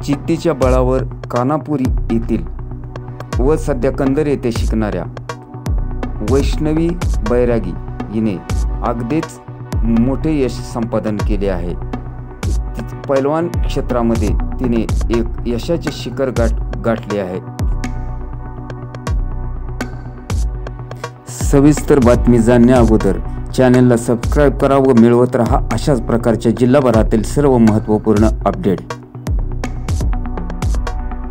जिद्दीच्या बळावर कानापुरी येथील व सध्या कंदर येथे शिकणाऱ्या वैष्णवी बैरागी हिने अगदीच मोठे यश संपादन केले आहे। पैलवान क्षेत्रामध्ये तिने एक यशाचे शिखर गाठले आहे। सविस्तर बातमी जाणण्या अगोदर चॅनलला सबस्क्राइब करा व मिळवत रहा अशाच प्रकारच्या जिल्हाभरातील सर्व महत्त्वपूर्ण अपडेट।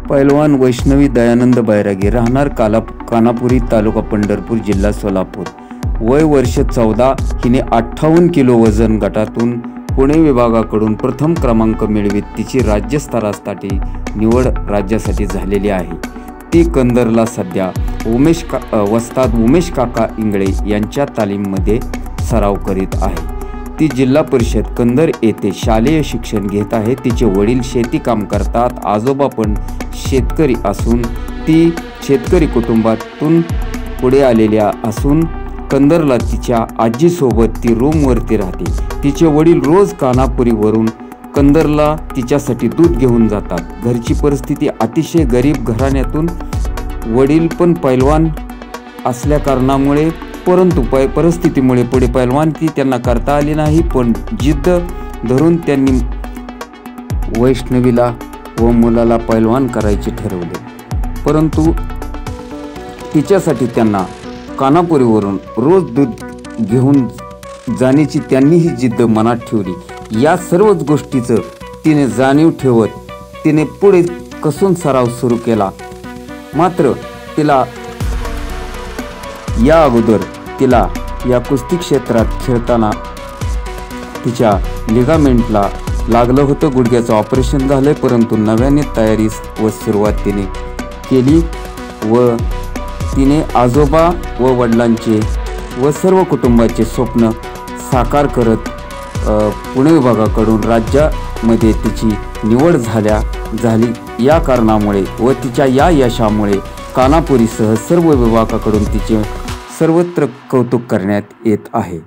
पैलवान वैष्णवी दयानंद बैरागी राहणार कानापुरी तालुका पंढरपूर जिल्हा सोलापूर, वय वर्ष 14, हिने 58 किलो वजन गटातून पुणे विभागाकडून प्रथम क्रमांक मिळवित तिची राज्यस्तरासाठी निवड राज्यासाठी झालेली आहे। ती कंदरला सध्या वस्ताद उमेश काका इंगळे यांच्या तालीममध्ये सराव करीत आहे। ती जिल्हा परिषद कंदर येथे शालेय शिक्षण घेत आहे। तिचे वडील शेती काम करतात, आजोबा पण शेतकरी असून ती शेतकरी कुटुंबातून पुढे आलेल्या असून कंदरला तिच्या आजीसोबत ती रूमवरती राहते। तिचे वडील रोज कानापुरीवरून कंदरला तिच्यासाठी दूध घेऊन जातात। घरची परिस्थिती अतिशय गरीब घराण्यातून वडील पण पैलवान असल्या कारणामुळे परंतु परिस्थितीमुळे पुढे पैलवानकी त्यांना करता आली नाही, पण जिद्द धरून त्यांनी वैष्णवीला व मुलाला पैलवान करायचे ठरवले। परंतु तिच्यासाठी त्यांना कानापुरीवरून रोज दूध घेऊन जाण्याची त्यांनीही जिद्द मनात ठेवली। या सर्वच गोष्टीचं तिने जाणीव ठेवत तिने पुढे कसून सराव सुरू केला। मात्र तिला या अगोदर या कुस्ती क्षेत्रात खेळताना तिच्या लिगामेंटला लागलं होतं, गुडघ्याचं ऑपरेशन झालंय। परंतु नव्याने तयारी व सुरुवात तिने केली व तिने आजोबा व वडिलांचे व सर्व कुटुंबाचे स्वप्न साकार करत पुणे विभागाकडून राज्यामध्ये तिची निवड झाली। या कारणामुळे व तिच्या या यशामुळे कानापुरीसह सर्व विभागाकडून तिचे सर्वत्र कौतुक करण्यात येत आहे।